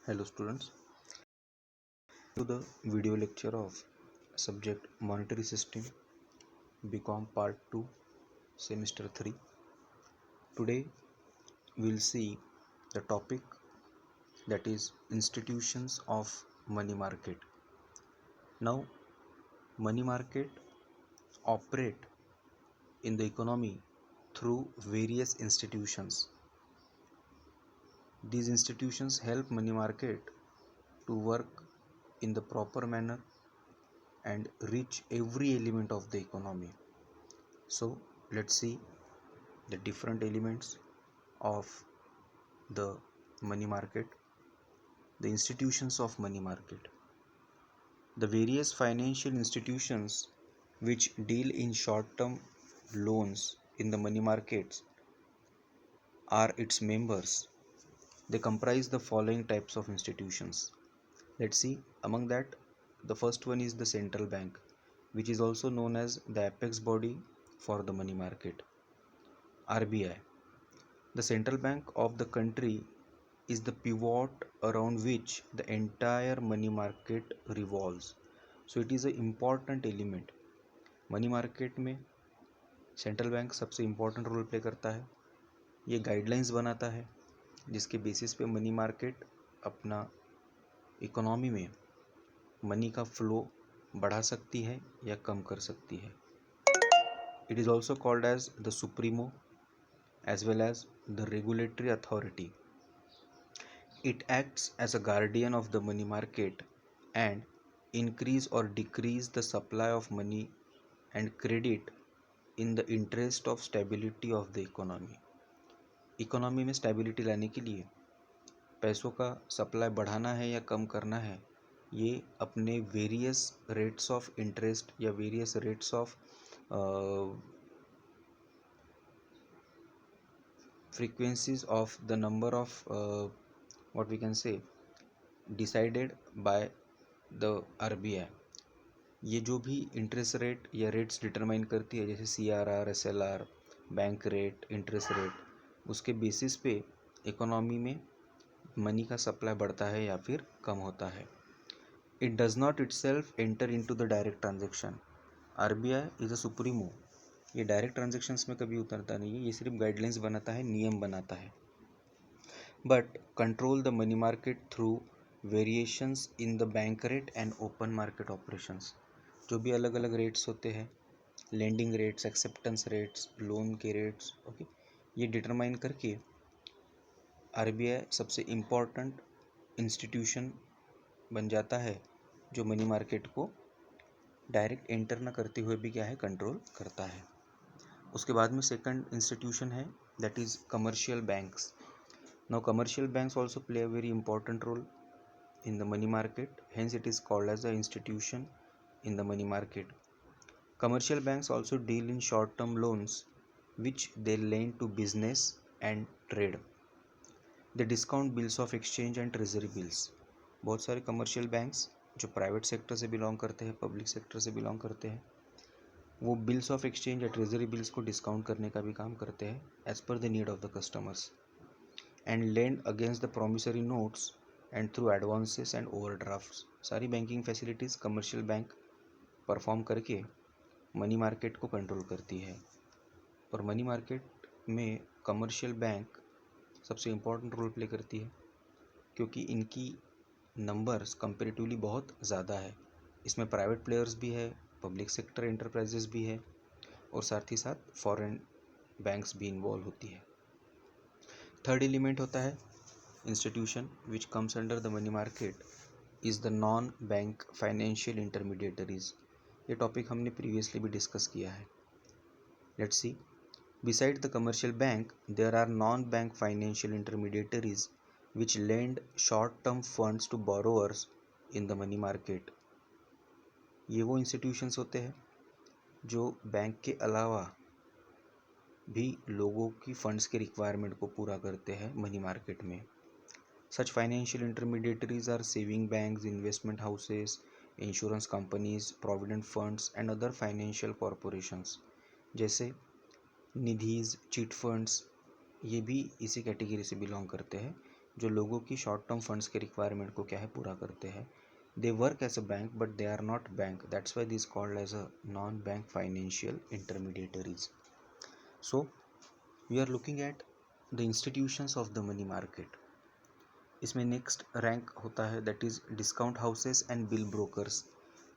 Hello students, to the video lecture of subject Monetary System BCom Part 2 Semester 3. Today we'll see the topic that is institutions of money market. Now money market operate in the economy through various institutions. These institutions help money market to work in the proper manner and reach every element of the economy. So let's see the different elements of the money market, the institutions of money market. The various financial institutions which deal in short-term loans in the money markets are its members. They comprise the following types of institutions. Let's see, among that the first one is the central bank, which is also known as the apex body for the money market, RBI. The central bank of the country is the pivot around which the entire money market revolves. So it is an important element. Money market में central bank सबसे important role play करता है. ये guidelines बनाता है जिसके basis पे money market अपना इकोनॉमी में मनी का फ्लो बढ़ा सकती है या कम कर सकती है. It is also called as the supremo as well as the regulatory authority. It acts as a guardian of the money market and increase or decrease the supply of money and credit in the interest of stability of the economy. Economy में stability लाने के लिए पैसों का supply बढ़ाना है या कम करना है, ये अपने वेरियस रेट्स ऑफ इंटरेस्ट या various rates of frequencies of the number of what we can say decided by the RBI. ये जो भी इंटरेस्ट रेट या रेट्स डिटरमाइन करती है जैसे CRR, SLR, bank rate, interest rate, उसके बेसिस पे इकोनॉमी में मनी का सप्लाई बढ़ता है या फिर कम होता है. It does not itself enter into the direct transaction. RBI is a supremo. ये डायरेक्ट ट्रांजेक्शन्स में कभी उतरता नहीं है, ये सिर्फ गाइडलाइंस बनाता है, नियम बनाता है. But control the money market through variations in the bank rate and open market operations. जो भी अलग अलग रेट्स होते हैं, lending rates, acceptance rates, loan के रेट्स, ओके, ये डिटरमाइन करके RBI सबसे इम्पॉर्टेंट इंस्टीट्यूशन बन जाता है जो मनी मार्केट को डायरेक्ट एंटर ना करते हुए भी क्या है, कंट्रोल करता है. उसके बाद में सेकंड इंस्टीट्यूशन है that is commercial banks. Now commercial banks also play a very important role in the money market, hence it is called as an institution in the money market. Commercial banks also deal in short term loans which they lend to business and trade. They discount bills of exchange and treasury bills. बहुत सारे commercial banks जो private sector से belong करते हैं, public sector से belong करते हैं, वो बिल्स ऑफ एक्सचेंज या ट्रेजरी बिल्स को डिस्काउंट करने का भी काम करते हैं as per the need of the customers and lend against the promissory notes and through advances and overdrafts. सारी banking facilities commercial bank perform करके मनी मार्केट को कंट्रोल करती है. और मनी मार्केट में कमर्शियल बैंक सबसे इम्पोर्टेंट रोल प्ले करती है क्योंकि इनकी नंबर्स कंपेरेटिवली बहुत ज़्यादा है. इसमें प्राइवेट प्लेयर्स भी है, पब्लिक सेक्टर एंटरप्राइजेस भी है और साथ ही साथ फॉरेन बैंक्स भी इन्वॉल्व होती है. थर्ड एलिमेंट होता है institution which comes under the money market is the non bank financial intermediaries. ये टॉपिक हमने प्रीवियसली भी डिस्कस किया है. Let's see, beside the commercial bank there are non bank financial intermediaries which lend short term funds to borrowers in the money market. ये वो institutions होते हैं जो बैंक के अलावा भी लोगों की फंड्स के रिक्वायरमेंट को पूरा करते हैं मनी मार्केट में. Such financial intermediaries are saving banks, investment houses, insurance companies, provident funds and other financial corporations. जैसे निधीज, चिट फंड्स, ये भी इसी कैटेगरी से बिलोंग करते हैं जो लोगों की शॉर्ट टर्म फंड्स के रिक्वायरमेंट को क्या है पूरा करते हैं. They work as a bank but they are not bank, that's why this called as a non bank financial intermediaries. So we are looking at the institutions of the money market. इसमें next rank होता है that is discount houses and bill brokers.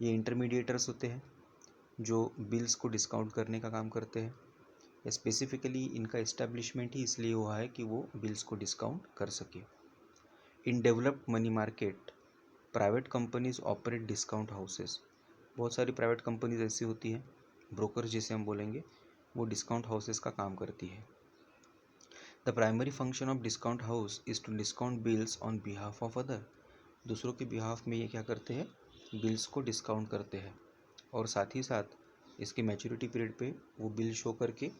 ये intermediaries होते हैं जो bills को discount करने का काम करते हैं. स्पेसिफिकली इनका इस्टेब्लिशमेंट ही इसलिए हुआ है कि वो बिल्स को डिस्काउंट कर सके. In developed money market private companies operate discount houses. बहुत सारी प्राइवेट कंपनीज ऐसी होती हैं, ब्रोकर्स जिसे हम बोलेंगे, वो डिस्काउंट हाउसेस का काम करती है. The primary function of discount house is to discount bills on behalf of other. दूसरों के बिहाफ में ये क्या करते हैं, बिल्स को डिस्काउंट करते हैं, और साथ ही साथ इसके मैच्योरिटी पीरियड पे वो बिल शो करके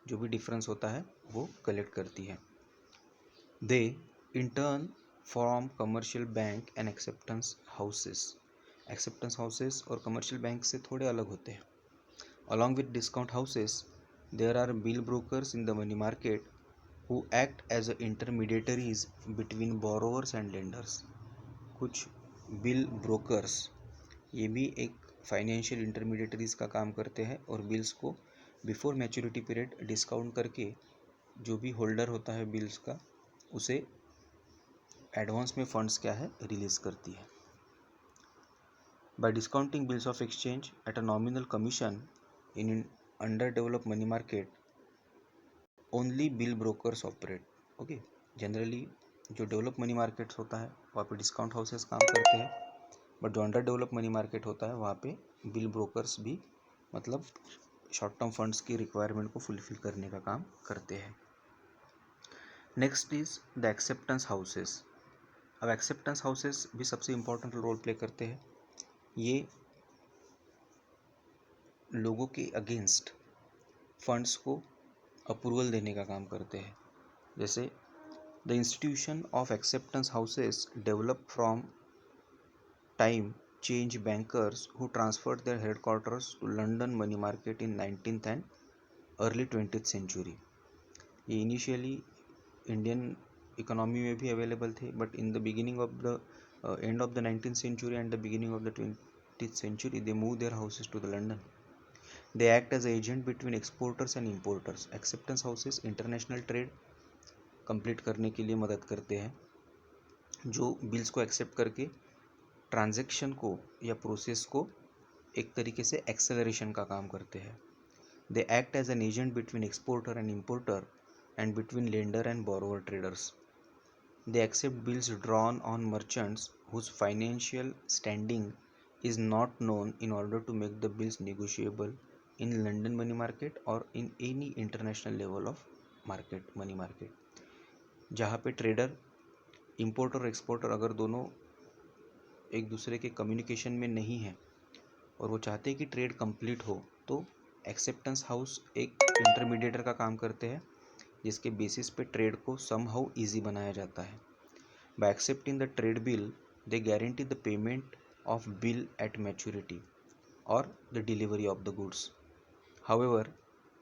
जो भी डिफरेंस होता है वो कलेक्ट करती है. They in turn form commercial bank and acceptance houses. Acceptance houses और कमर्शियल बैंक से थोड़े अलग होते हैं. Along with discount houses there are bill brokers in the money market who act as a intermediaries between borrowers and lenders. कुछ bill brokers ये भी एक फाइनेंशियल इंटरमीडिएटरीज का काम करते हैं और बिल्स को बिफोर मैच्योरिटी पीरियड डिस्काउंट करके जो भी होल्डर होता है बिल्स का उसे एडवांस में फंड्स क्या है रिलीज करती है. Bye discounting bills of exchange at a nominal commission in under developed money market only bill brokers operate. Okay, generally जो डेवलप मनी मार्केट्स होता है वहाँ पे डिस्काउंट हाउसेस काम करते हैं, बट जो अंडर डेवलप मनी मार्केट होता है वहाँ पे बिल ब्रोकर्स भी मतलब शॉर्ट टर्म फंड्स की रिक्वायरमेंट को फुलफिल करने का काम करते हैं. Next is the acceptance houses. अब एक्सेप्टेंस हाउसेस भी सबसे इम्पोर्टेंट रोल प्ले करते हैं. ये लोगों के अगेंस्ट फंड्स को अप्रूवल देने का काम करते हैं. जैसे the institution of acceptance houses develop from time change bankers who transferred their headquarters to London money market in 19th and early 20th century. ये इनिशियली इंडियन इकोनॉमी में भी अवेलेबल थे, but in the beginning of the end of the 19th century and the beginning of the 20th century they move their houses to the London. They act as agent between exporters and importers. Acceptance houses international trade complete करने के लिए मदद करते हैं, जो bills को accept करके transaction को या प्रोसेस को एक तरीके से एक्सेलरेशन का काम करते हैं. They act as an agent between exporter and importer and between lender and borrower traders. They accept bills drawn on merchants whose financial standing is not known in order to make the bills negotiable in London money market or in any international level of market money market. जहाँ पे trader importer और exporter अगर दोनों एक दूसरे के communication में नहीं है और वो चाहते हैं कि ट्रेड कंप्लीट हो, तो एक्सेप्टेंस हाउस एक इंटरमीडिएटर का काम करते हैं जिसके बेसिस पे ट्रेड को सम हाउ ईजी बनाया जाता है. Bye accepting the trade bill they guarantee the payment of bill at maturity or the delivery of the goods. However,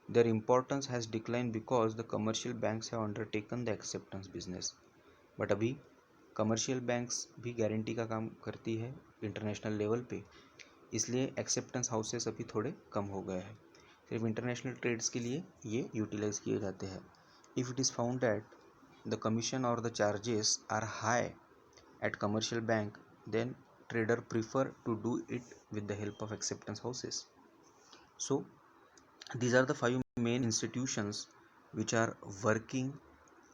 their importance has declined because the commercial banks have undertaken the acceptance business. But अभी commercial banks भी guarantee का काम करती है international level पे, इसलिए acceptance houses अभी थोड़े कम हो गए हैं. सिर्फ इंटरनेशनल ट्रेड्स के लिए ये यूटिलाइज किए जाते हैं. If it is found that the commission और the charges are high at commercial bank, then trader prefer to do it with the help of acceptance houses. So these are the 5 main institutions which are working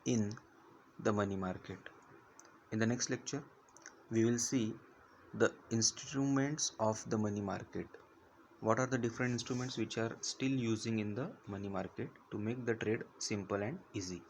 in the money market. In the next lecture we will see the instruments of the money market. What are the different instruments which are still using in the money market to make the trade simple and easy.